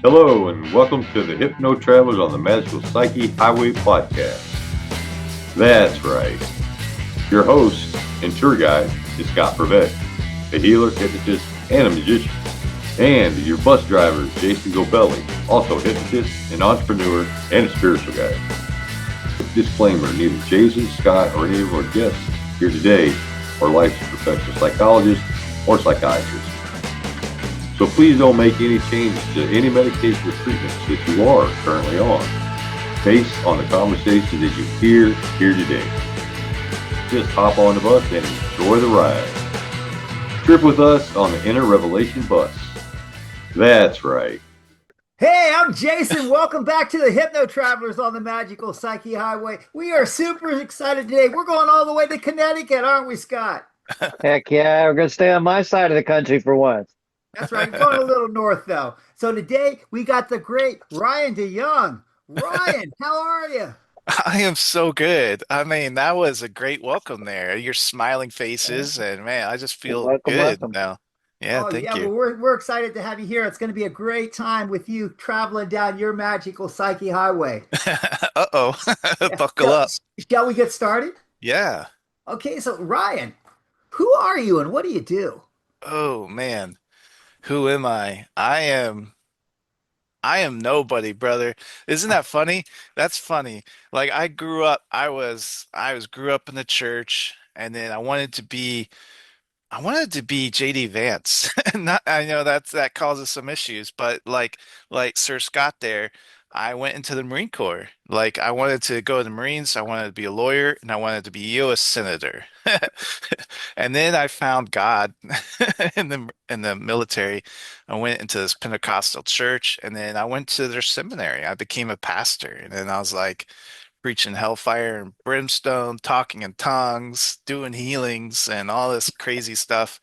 Hello, and welcome to the Hypno-Travelers on the Magical Psyche Highway Podcast. That's right. Your host and tour guide is Scott Prevett, a healer, hypnotist, and a magician. And your bus driver is Jason Gobelli, also a hypnotist, an entrepreneur, and a spiritual guide. Disclaimer, neither Jason, Scott, or any of our guests here today are licensed professional psychologists or psychiatrists. So please don't make any changes to any medication or treatments that you are currently on based on the conversation that you hear here today. Just hop on the bus and enjoy the ride. Trip with us on the Inner Revelation bus. That's right. Hey, I'm Jason. Welcome back to the Hypno-Travelers on the Magical Psyche Highway. We are super excited today. We're going all the way to Connecticut, aren't we, Scott? Heck yeah, we're going to stay on my side of the country for once. That's right. We're going a little north, though. So today we got the great Ryan DeJonghe. Ryan, how are you? I am so good. I mean, that was a great welcome there. Your smiling faces, and man, I just feel Welcome, good welcome. now. Yeah, Oh, thank yeah. you. Well, we're excited to have you here. It's going to be a great time with you traveling down your magical Psyche Highway. Uh-oh. Yeah. Buckle up. Shall we get started? Yeah. Okay, so Ryan, who are you and what do you do? Oh man. Who am I? I am nobody, brother. Isn't that funny? That's funny. Like I grew up in the church, and then I wanted to be JD Vance. Not, I know that causes some issues, but like Sir Scott there, I went into the Marine Corps. Like I wanted to go to the Marines, I wanted to be a lawyer, and I wanted to be a U.S. Senator. And then I found God in the military. I went into this Pentecostal church, and then I went to their seminary. I became a pastor, and then I was like preaching hellfire and brimstone, talking in tongues, doing healings, and all this crazy stuff.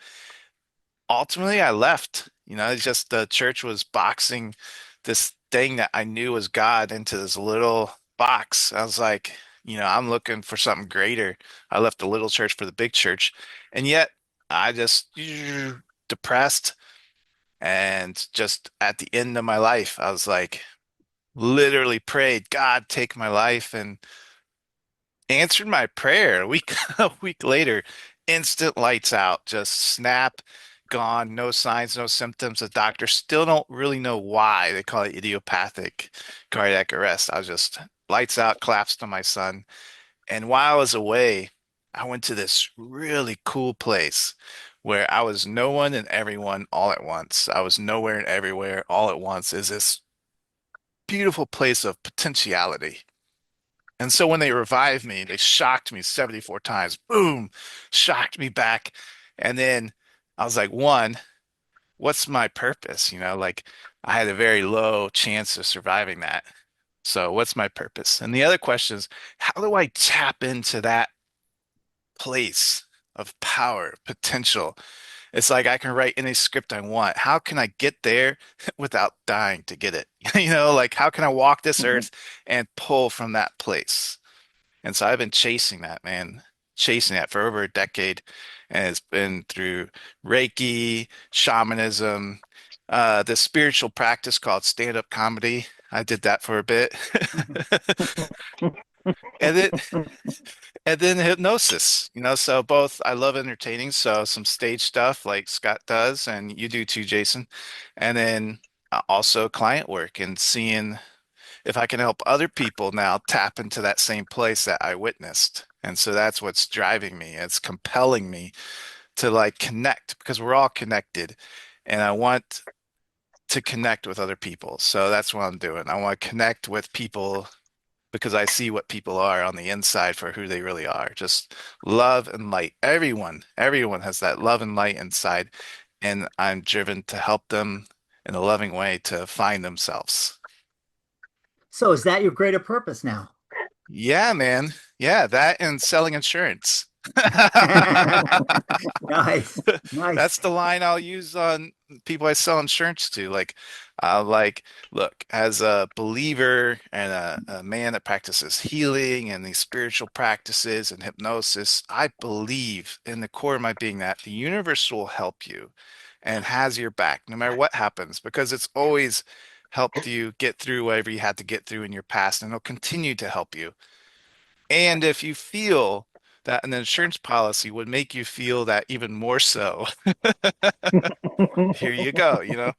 Ultimately, I left. It's just the church was boxing this thing that I knew was God into this little box. I was like, I'm looking for something greater. I left the little church for the big church. And yet, I just depressed. And just at the end of my life, I was like, literally prayed, God, take my life. And answered my prayer a week a week later. Instant lights out, just snap, gone, no signs, no symptoms. The doctors still don't really know why. They call it idiopathic cardiac arrest. I was just lights out, collapsed on my son. And while I was away, I went to this really cool place where I was no one and everyone all at once. I was nowhere and everywhere all at once. Is this beautiful place of potentiality. And so when they revived me, they shocked me 74 times. Boom, shocked me back. And then I was like, one, what's my purpose? Like I had a very low chance of surviving that. So what's my purpose? And the other question is, how do I tap into that place of power, potential? It's like I can write any script I want. How can I get there without dying to get it? Like how can I walk this Mhm. earth and pull from that place? And so I've been chasing that, man, chasing that for over a decade. And it's been through Reiki, shamanism, this spiritual practice called stand-up comedy. I did that for a bit. And then and then hypnosis, so both I love entertaining, so some stage stuff like Scott does, and you do too, Jason. And then also client work and seeing if I can help other people now tap into that same place that I witnessed. And so that's what's driving me. It's compelling me to like connect because we're all connected. And I want to connect with other people. So that's what I'm doing. I want to connect with people because I see what people are on the inside for who they really are. Just love and light. Everyone has that love and light inside. And I'm driven to help them in a loving way to find themselves. So is that your greater purpose now? Yeah, man. Yeah, that and selling insurance. Nice, nice. That's the line I'll use on people I sell insurance to. Like, look, as a believer and a man that practices healing and these spiritual practices and hypnosis, I believe in the core of my being that the universe will help you and has your back no matter what happens, because it's always helped you get through whatever you had to get through in your past, and it'll continue to help you. And if you feel that an insurance policy would make you feel that even more so, here you go, you know.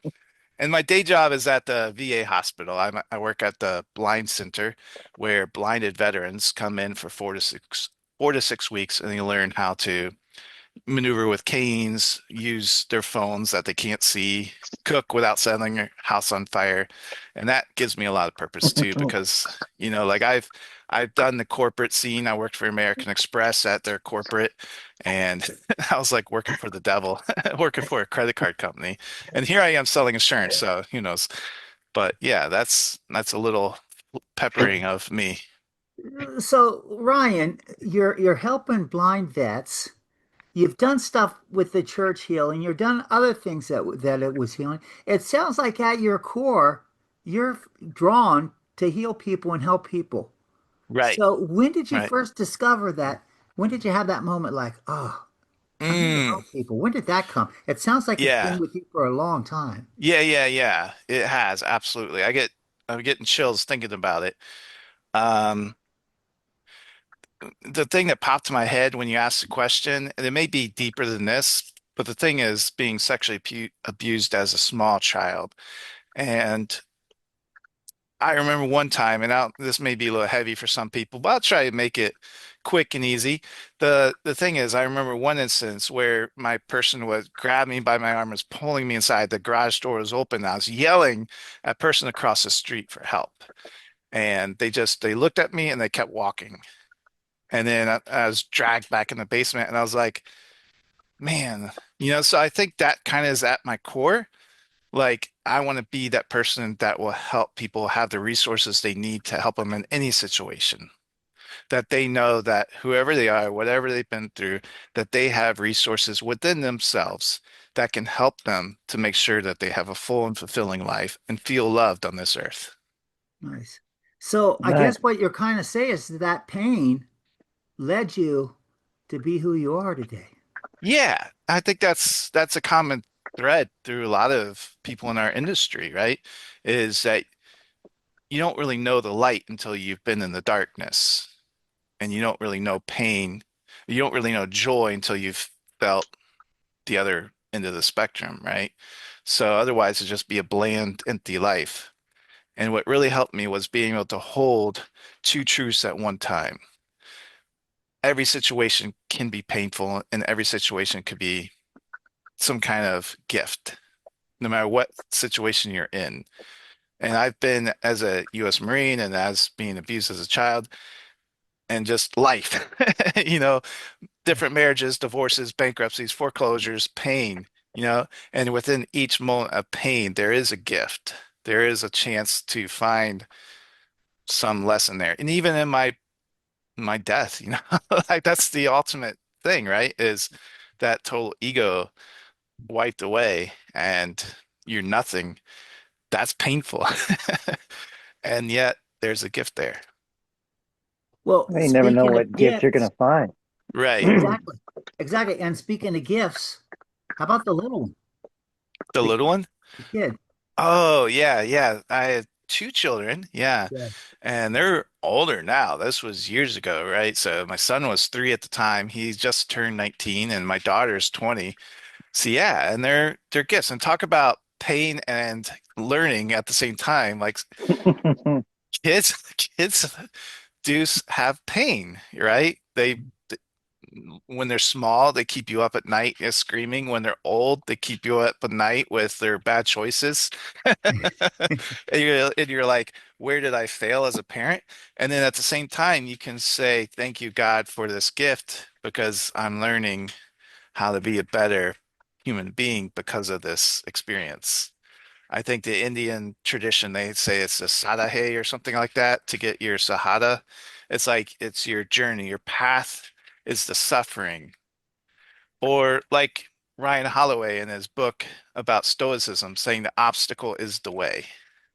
And my day job is at the VA hospital. I work at the blind center where blinded veterans come in for 4 to 6 weeks, and they learn how to maneuver with canes, use their phones that they can't see, cook without setting their house on fire. And that gives me a lot of purpose too, because, like I've done the corporate scene. I worked for American Express at their corporate, and I was like working for the devil, working for a credit card company. And here I am selling insurance, so who knows? But yeah, that's a little peppering of me. So, Ryan, you're helping blind vets. You've done stuff with the church healing. You've done other things that it was healing. It sounds like at your core, you're drawn to heal people and help people. Right, So, when did you right. first discover that? When did you have that moment like, oh, I'm here to Mm, help people? When did that come? It sounds like it's been yeah. with you for a long time. Yeah. It has, absolutely. I'm getting chills thinking about it. Um, the thing that popped to my head when you asked the question, and it may be deeper than this, but the thing is being sexually abused as a small child. And I remember one time, and this may be a little heavy for some people, but I'll try to make it quick and easy. The thing is, I remember one instance where my person was grabbed me by my arm, was pulling me inside. The garage door was open. I was yelling at a person across the street for help. And they looked at me and they kept walking. And then I was dragged back in the basement, and I was like, man, so I think that kind of is at my core. Like, I want to be that person that will help people have the resources they need to help them in any situation. That they know that whoever they are, whatever they've been through, that they have resources within themselves that can help them to make sure that they have a full and fulfilling life and feel loved on this earth. Nice. So, I Nice. guess what you're kind of saying is that pain led you to be who you are today. Yeah, I think that's a common thread through a lot of people in our industry, right? Is that you don't really know the light until you've been in the darkness, and you don't really know pain. You don't really know joy until you've felt the other end of the spectrum, right? So otherwise it'd just be a bland, empty life. And what really helped me was being able to hold two truths at one time. Every situation can be painful, and every situation could be some kind of gift, no matter what situation you're in. And I've been as a U.S. Marine and as being abused as a child and just life, you know, different marriages, divorces, bankruptcies, foreclosures, pain, and within each moment of pain, there is a gift. There is a chance to find some lesson there. And even in my death, like that's the ultimate thing, right? Is that total ego wiped away and you're nothing. That's painful. And yet there's a gift there. Well, You never know speaking of what gift you're gifts, gonna find. Right. exactly, exactly. And speaking of gifts, how about the little one, The the, little one? the kid? Oh, yeah. I had two children. Yeah. Yeah. And they're older now. This was years ago, right? So my son was 3 at the time. He just turned 19 and my daughter's 20. So yeah, and they're gifts. And talk about pain and learning at the same time. Like kids kids do have pain, right? When they're small, they keep you up at night screaming. When they're old, they keep you up at night with their bad choices. And you're like, where did I fail as a parent? And then at the same time, you can say, thank you, God, for this gift because I'm learning how to be a better human being because of this experience. I think the Indian tradition, they say it's a sadahe or something like that to get your sahada. It's like it's your journey, your path is the suffering. Or like Ryan Holloway in his book about Stoicism saying the obstacle is the way,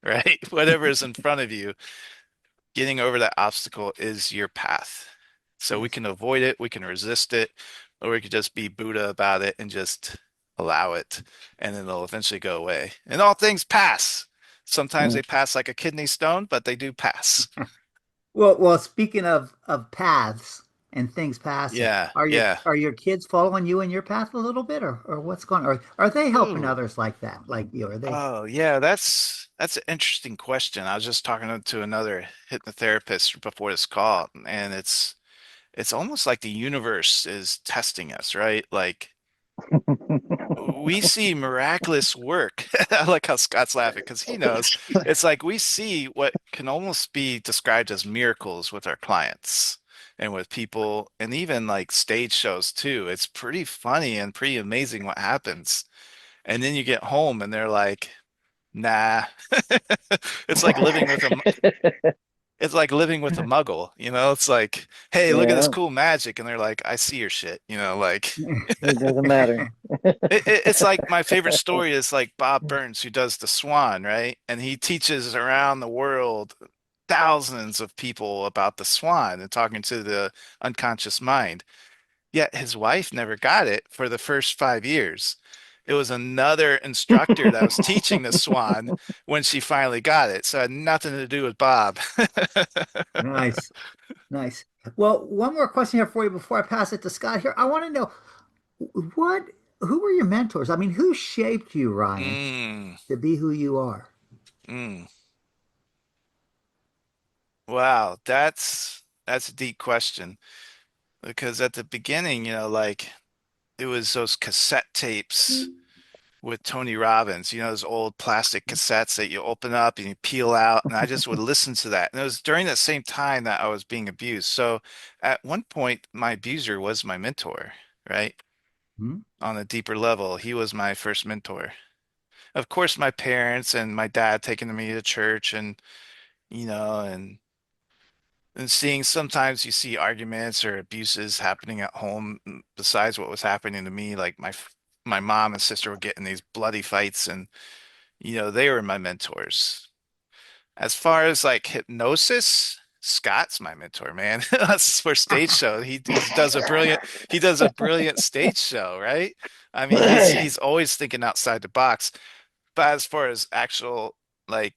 right? Whatever is in front of you, getting over that obstacle is your path. So we Nice. can avoid it, we can resist it, or we could just be Buddha about it and just allow it, and then it'll eventually go away. And all things pass. Sometimes they pass like a kidney stone, but they do pass. Well, speaking of paths and things passing, Yeah, yeah. are your kids following you in your path a little bit, or what's going on? Or are they helping Ooh. others like that, like you? Are they? Oh, yeah, that's an interesting question. I was just talking to another hypnotherapist before this call, and it's almost like the universe is testing us, right? Like we see miraculous work. I like how Scott's laughing because he knows. It's like we see what can almost be described as miracles with our clients and with people, and even like stage shows too. It's pretty funny and pretty amazing what happens. And then you get home and they're like, nah. It's like living with a it's like living with a muggle, you know? It's like, hey, look at this Yeah, cool magic, and they're like, I see your shit, you know, like it doesn't matter. it's like my favorite story is like Bob Burns, who does the Swan, right? And he teaches around the world thousands of people about the Swan and talking to the unconscious mind. Yet his wife never got it for the first 5 years. It was another instructor that was teaching the Swan when she finally got it. So it had nothing to do with Bob. Nice, nice. Well, one more question here for you before I pass it to Scott here. I want to know what who were your mentors? I mean, who shaped you, Ryan, Mm, to be who you are? mm. Wow, that's a deep question because at the beginning, you know, like it was those cassette tapes with Tony Robbins, you know, those old plastic cassettes that you open up and you peel out. And I just would listen to that. And it was during that same time that I was being abused. So at one point, my abuser was my mentor, right? Hmm? On a deeper level, he was my first mentor. Of course, my parents and my dad taking me to church and, you know, and seeing sometimes you see arguments or abuses happening at home besides what was happening to me. Like my mom and sister would get in these bloody fights and you know, they were my mentors. As far as like hypnosis, Scott's my mentor, man. That's for stage show. He does a brilliant stage show, right? I mean, he's always thinking outside the box. But as far as actual like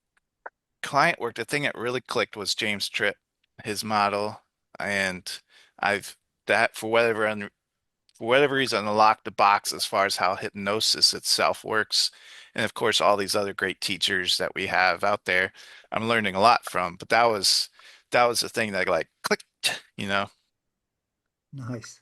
client work, the thing that really clicked was James Tripp, his model, and I've that for whatever reason, unlocked the box as far as how hypnosis itself works. And of course, all these other great teachers that we have out there, I'm learning a lot from. But that was the thing that like clicked, you know? Nice.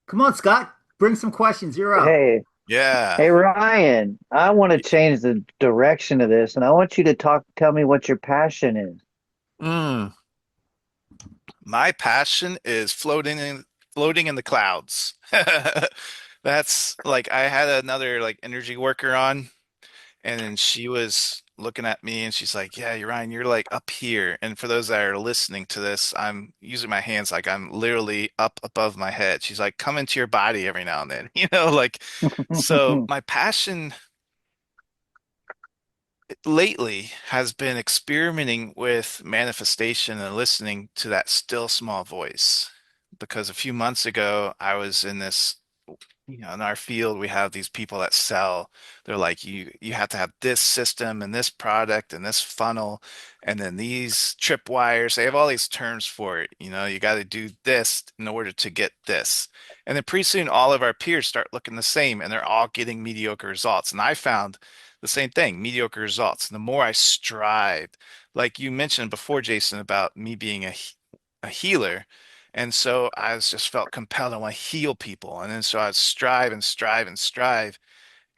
Come on, Scott, bring some questions. You're up. Hey, Yeah. hey, Ryan, I want to change the direction of this, and I want you to tell me what your passion is. Mm. My passion is floating in the clouds. That's like I had another like energy worker on. And then she was looking at me and she's like, yeah, Ryan, you're like up here. And for those that are listening to this, I'm using my hands like I'm literally up above my head. She's like, come into your body every now and then, like, so my passion lately has been experimenting with manifestation and listening to that still small voice. Because a few months ago, I was in this in our field, we have these people that sell. They're like, you have to have this system and this product and this funnel, and then these tripwires. They have all these terms for it. You know, you got to do this in order to get this. And then pretty soon, all of our peers start looking the same, and they're all getting mediocre results. And I found the same thing, mediocre results. And the more I strived, like you mentioned before, Jason, about me being a healer. And so I was just felt compelled. I want to heal people. And then so I'd strive and strive and strive.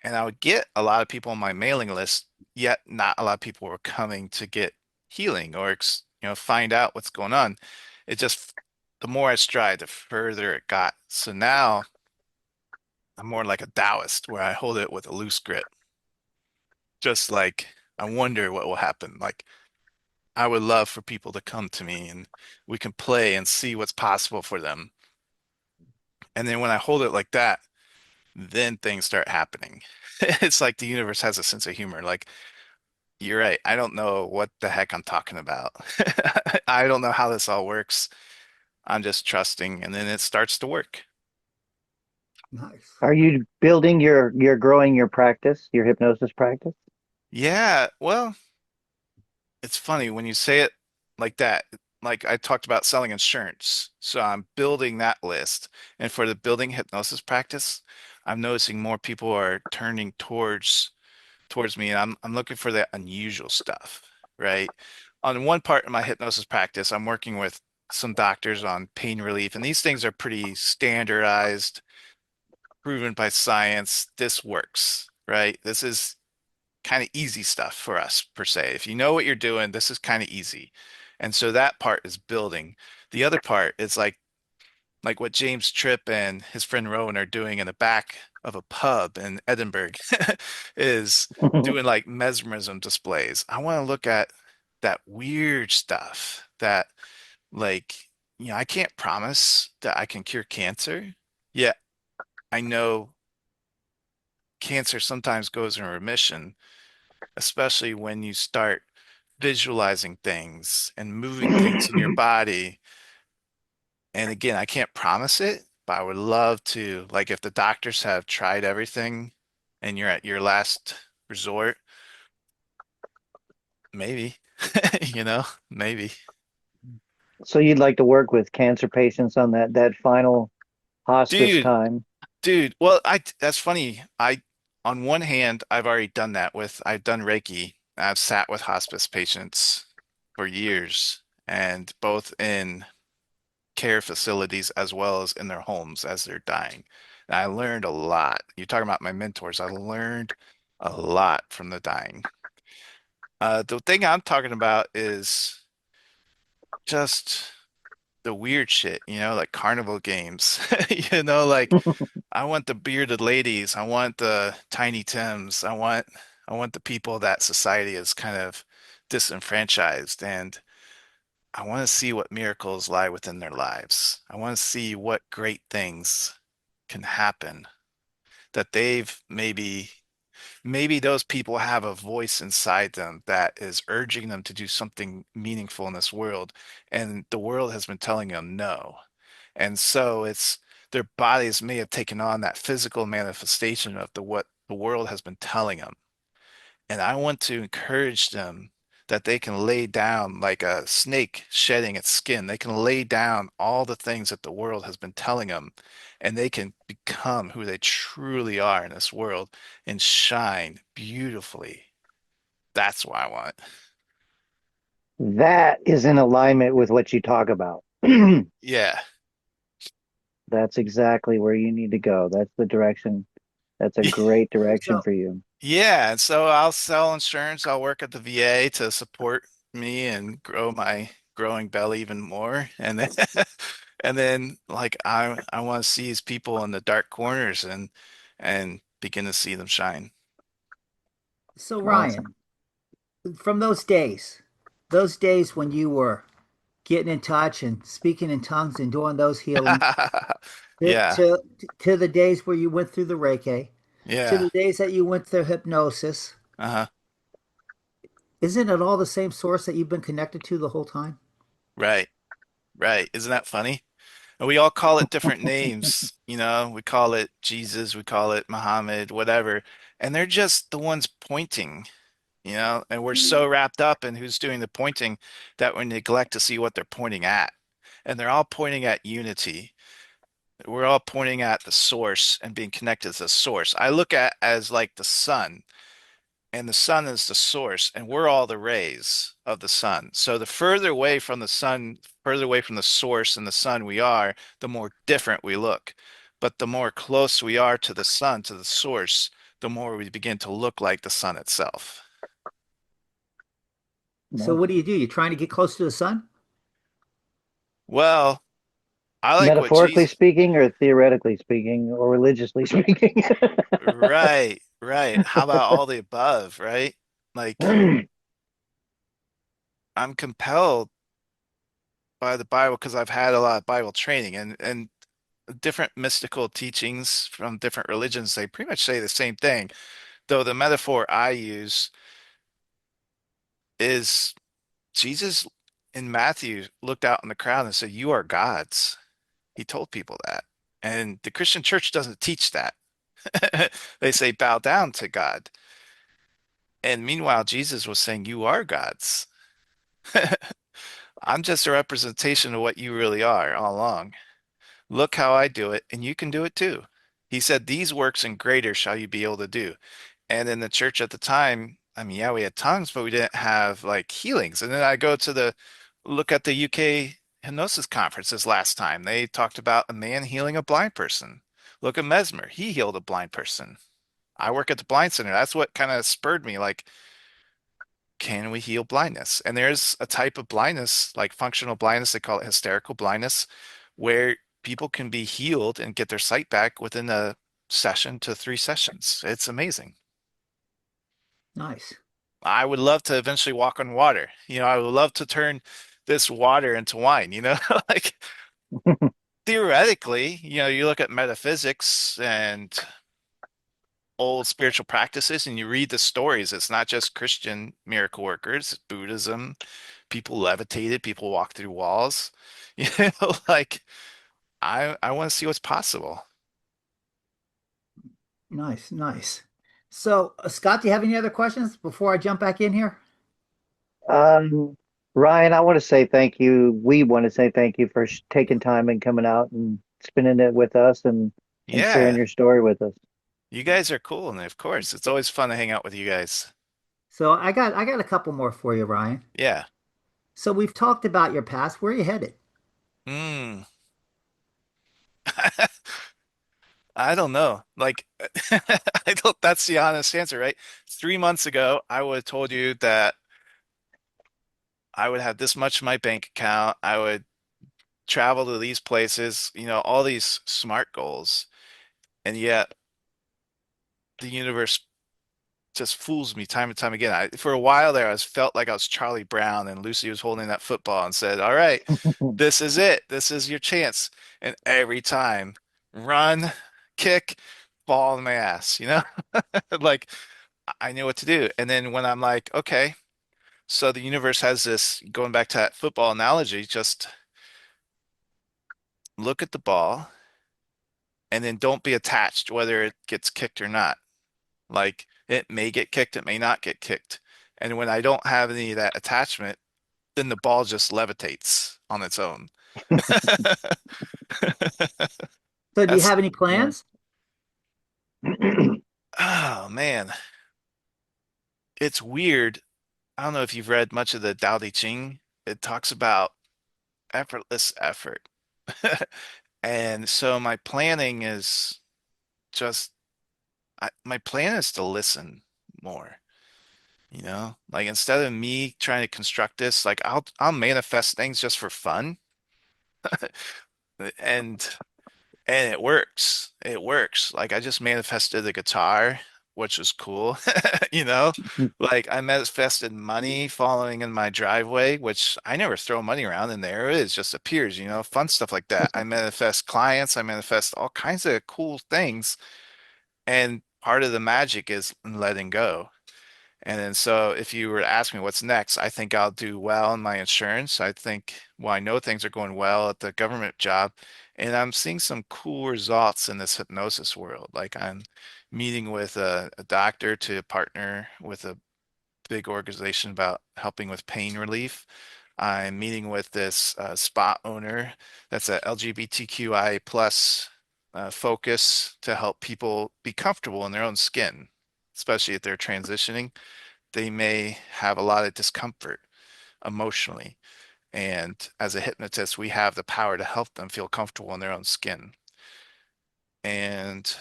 And I would get a lot of people on my mailing list, yet not a lot of people were coming to get healing or, find out what's going on. It just, the more I strived, the further it got. So now I'm more like a Taoist where I hold it with a loose grip. Just like I wonder what will happen. Like I would love for people to come to me and we can play and see what's possible for them. And then when I hold it like that, then things start happening. It's like the universe has a sense of humor. Like, you're right. I don't know what the heck I'm talking about. I don't know how this all works. I'm just trusting, and then it starts to work. Nice. Are you building your growing your practice, your hypnosis practice? Yeah, well, it's funny when you say it like that. Like I talked about selling insurance. So I'm building that list. And for the building hypnosis practice, I'm noticing more people are turning towards me and I'm looking for that unusual stuff, right? On one part of my hypnosis practice, I'm working with some doctors on pain relief, and these things are pretty standardized, proven by science. This works, right? This is kind of easy stuff for us per se. If you know what you're doing, this is kind of easy. And so that part is building. The other part is like what James Tripp and his friend Rowan are doing in the back of a pub in Edinburgh is doing like mesmerism displays. I want to look at that weird stuff that like, I can't promise that I can cure cancer. Yet I know cancer sometimes goes in remission, especially when you start visualizing things and moving things in your body. And again, I can't promise it, but I would love to, like, if the doctors have tried everything and you're at your last resort, maybe, maybe. So you'd like to work with cancer patients on that final hospice Dude, time. well, that's funny. On one hand, I've already done that I've done Reiki. I've sat with hospice patients for years, and both in care facilities as well as in their homes as they're dying. And I learned a lot. You're talking about my mentors. I learned a lot from the dying. The thing I'm talking about is just the weird shit, like carnival games. Like I want the bearded ladies. I want the Tiny Tims. I want the people that society is kind of disenfranchised, and I want to see what miracles lie within their lives. I want to see what great things can happen that they've maybe those people have a voice inside them that is urging them to do something meaningful in this world, and the world has been telling them no. And so it's their bodies may have taken on that physical manifestation of the what the world has been telling them. And I want to encourage them that they can lay down like a snake shedding its skin. They can lay down all the things that the world has been telling them, and they can become who they truly are in this world and shine beautifully. That's what I want. That is in alignment with what you talk about. Yeah. That's exactly where you need to go. That's the direction. That's a great direction So for you. Yeah, and so I'll sell insurance. I'll work at the VA to support me and grow my growing belly even more. And then and then like I want to see these people in the dark corners and begin to see them shine. so Awesome. Ryan, from those days when you were getting in touch and speaking in tongues and doing those healings, to Yeah. to, to the days where you went through the Reiki, to Yeah. the days that you went through hypnosis, Uh-huh. isn't it all the same source that you've been connected to the whole time? Right. Right. Isn't that funny? And we all call it different names, we call it Jesus, we call it Muhammad, whatever. And they're just the ones pointing. And we're so wrapped up in who's doing the pointing that we neglect to see what they're pointing at. And they're all pointing at unity. We're all pointing at the source and being connected to the source. I look at as like the sun, and the sun is the source, and we're all the rays of the sun. So the further away from the sun, further away from the source and the sun we are, the more different we look. But the more close we are to the sun, to the source, the more we begin to look like the sun itself. So No. what do? You're trying to get close to the sun? Well, I like what Metaphorically Jesus. speaking, or theoretically speaking, or religiously speaking. Right, right. How about all the above, right? Like, I'm compelled by the Bible because I've had a lot of Bible training and different mystical teachings from different religions, they pretty much say the same thing. Though the metaphor I use is Jesus in Matthew looked out in the crowd and said, "You are gods." He told people that. And the Christian church doesn't teach that. They say bow down to God. And meanwhile, Jesus was saying, "You are gods." I'm just a representation of what you really are all along. Look how I do it, and you can do it too. He said, these works and greater shall you be able to do. And in the church at the time, I mean, yeah, we had tongues, but we didn't have like healings. And then I go to look at the UK hypnosis conferences last time. They talked about a man healing a blind person. Look at Mesmer. He healed a blind person. I work at the blind center. That's what kind of spurred me. Like, can we heal blindness? And there's a type of blindness, like functional blindness, they call it hysterical blindness, where people can be healed and get their sight back within a session to 3 sessions. It's amazing. Nice. I would love to eventually walk on water. I would love to turn this water into wine, like theoretically, you look at metaphysics and old spiritual practices and you read the stories. It's not just Christian miracle workers, Buddhism, people levitated, people walked through walls. Like I want to see what's possible. Nice, nice. So, Scott, do you have any other questions before I jump back in here? Um, Ryan, I want to say thank you. We want to say thank you for taking time and coming out and spending it with us and sharing Yeah, your story with us. you guys are cool, and of course, it's always fun to hang out with you guys. So, I got a couple more for you, Ryan. Yeah. So, we've talked about your past. Where are you headed? Mm. I don't know. Like, I don't, that's the honest answer, right? 3 months ago, I would have told you that I would have this much in my bank account. I would travel to these places, all these smart goals. And yet the universe just fools me time and time again. For a while there, felt like I was Charlie Brown and Lucy was holding that football and said, all right, this is it. This is your chance. And every time, run, kick, ball in my ass. Like I knew what to do. And then when I'm like, okay, so the universe has this, going back to that football analogy, just look at the ball and then don't be attached whether it gets kicked or not. Like it may get kicked, it may not get kicked. And when I don't have any of that attachment, then the ball just levitates on its own. So, do you That's, have any Yeah. plans? oh man, it's weird. I don't know if you've read much of the Tao Te Ching. It talks about effortless effort. And so my planning is just, my plan is to listen more. Like instead of me trying to construct this, like I'll manifest things just for fun, and and it works. It works. Like I just manifested a guitar, which was cool. You know, like I manifested money following in my driveway, which I never throw money around, and there it is, just appears. Fun stuff like that. I manifest clients. I manifest all kinds of cool things, and part of the magic is letting go. And then so if you were to ask me what's next, I think I'll do well in my insurance. I think, well, I know things are going well at the government job, and I'm seeing some cool results in this hypnosis world. Like I'm meeting with a doctor to partner with a big organization about helping with pain relief. I'm meeting with this spa owner that's a LGBTQI plus focus to help people be comfortable in their own skin, especially if they're transitioning. They may have a lot of discomfort emotionally. And as a hypnotist, we have the power to help them feel comfortable in their own skin. And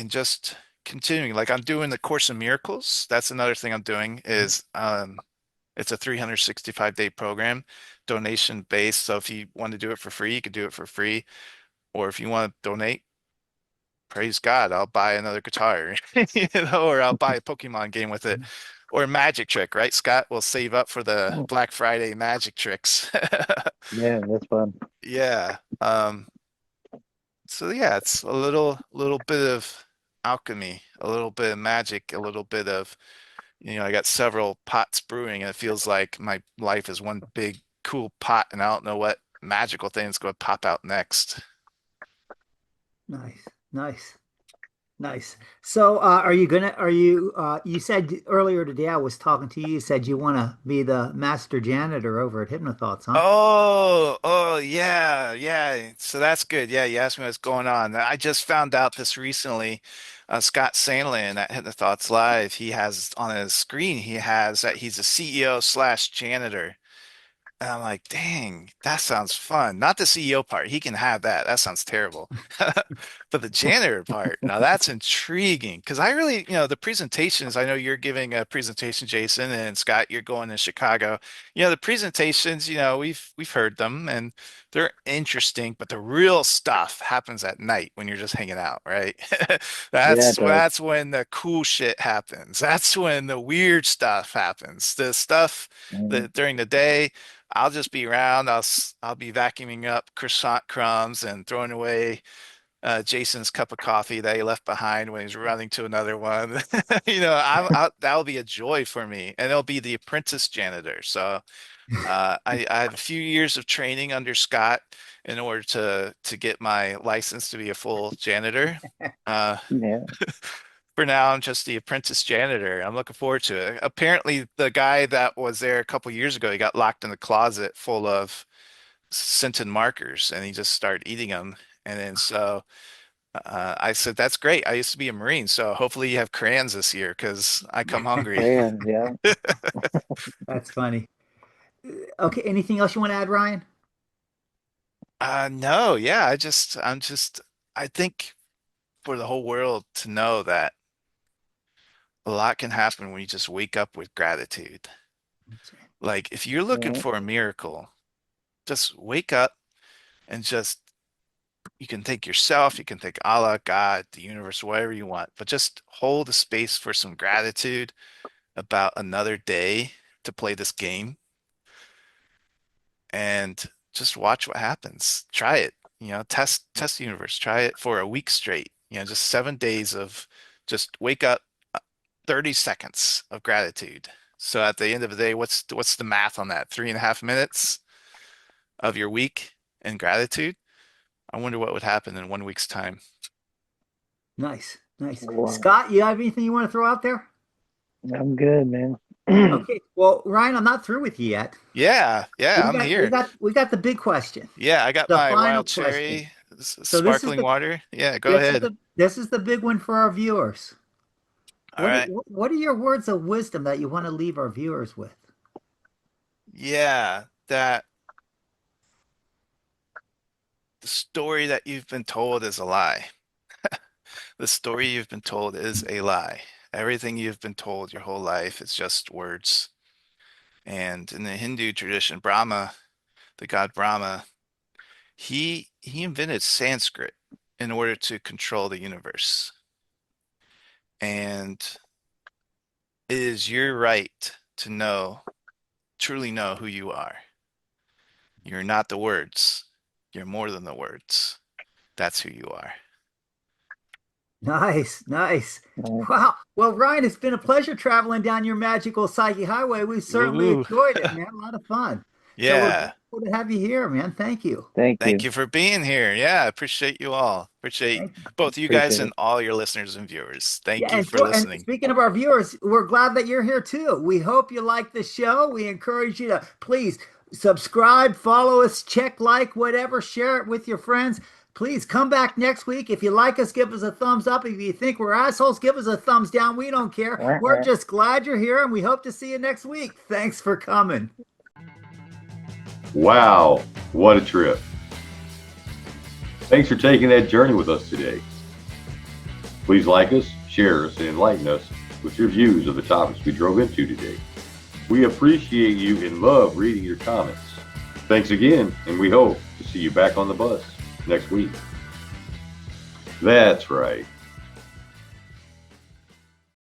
just continuing, like I'm doing the Course in Miracles. That's another thing I'm doing is it's a 365-day program, donation based. So if you want to do it for free, you could do it for free. Or if you want to donate, praise God, I'll buy another guitar, or I'll buy a Pokemon game with it, or a magic trick, right? Scott will save up for the Black Friday magic tricks. Yeah, that's fun. Yeah. So yeah, it's a little bit of alchemy, a little bit of magic, a little bit of, I got several pots brewing, and it feels like my life is one big cool pot, and I don't know what magical thing is going to pop out next. Nice, nice, Nice. So, you said earlier today I was talking to you, you said you want to be the master janitor over at Hypnothoughts, huh? Oh, yeah, yeah. So that's good. Yeah, you asked me what's going on. I just found out this recently. Scott Sandlin at Hit the Thoughts Live, he has on his screen, he has that he's a CEO slash janitor. And I'm like, dang, that sounds fun. Not the CEO part. He can have that. That sounds terrible. But the janitor part, now that's intriguing because I really, the presentations, I know you're giving a presentation, Jason, and Scott, you're going to Chicago. The presentations, we've heard them and they're interesting, but the real stuff happens at night when you're just hanging out, right? Yeah, That's it does. that's when the cool shit happens. That's when the weird stuff happens. The stuff Mhm. that during the day I'll just be around. I'll be vacuuming up croissant crumbs and throwing away Jason's cup of coffee that he left behind when he's running to another one. That'll be a joy for me, and it'll be the apprentice janitor. So I have a few years of training under Scott in order to get my license to be a full janitor. Uh, Yeah. for now, I'm just the apprentice janitor. I'm looking forward to it. Apparently, the guy that was there a couple years ago, he got locked in the closet full of scented markers, and he just started eating them. And then so I said, "That's great. I used to be a Marine, so hopefully you have crayons this year because I come hungry." Crayons, yeah. That's funny. Okay, anything else you want to add, Ryan? No, yeah, I think for the whole world to know that a lot can happen when you just wake up with gratitude. Like if you're looking Mhm. for a miracle, just wake up and just you can thank yourself, you can thank Allah, God, the universe, whatever you want, but just hold a space for some gratitude about another day to play this game and just watch what happens. Try it, test the universe. Try it for a week straight. Just 7 days of just wake up, 30 seconds of gratitude. So at the end of the day, what's the math on that? 3.5 minutes of your week in gratitude. I wonder what would happen in 1 week's time. Nice, nice. Wow. Scott, you have anything you want to throw out there? I'm good, man. Okay. Well, Ryan, I'm not through with you yet. Yeah, yeah, We I'm got we here. got we got the big question. Yeah, I got The my final wild question. cherry, So sparkling water. Yeah, go ahead. this is the big one for our viewers. All right. What are your words of wisdom that you want to leave our viewers with? Yeah, that the story that you've been told is a lie. The story you've been told is a lie. Everything you've been told your whole life is just words. And in the Hindu tradition, Brahma, the god Brahma, he invented Sanskrit in order to control the universe. And it is your right to truly know who you are. You're not the words. You're more than the words. That's who you are. Nice, nice. Uh, Wow. Well, Ryan, it's been a pleasure traveling down your magical Psyche Highway. We certainly Woohoo. enjoyed it, man. A lot of fun. So we're Yeah. grateful to have you here, man. Thank you. Thank Thank you. you for being here. Yeah, I appreciate you all. Appreciate Thank you. both you guys Appreciate and it. all your listeners and viewers. Yeah, Thank you for and listening. speaking of our viewers, we're glad that you're here too. We hope you like the show. We encourage you to please subscribe, follow us, check, like, whatever, share it with your friends. Please come back next week. If you like us, give us a thumbs up. If you think we're assholes, give us a thumbs down. We don't care. We're just glad you're here and we hope to see you next week. Thanks for coming. Wow, what a trip. Thanks for taking that journey with us today. Please like us, share us, and enlighten us with your views of the topics we drove into today. We appreciate you and love reading your comments. Thanks again, and we hope to see you back on the bus next week. That's right.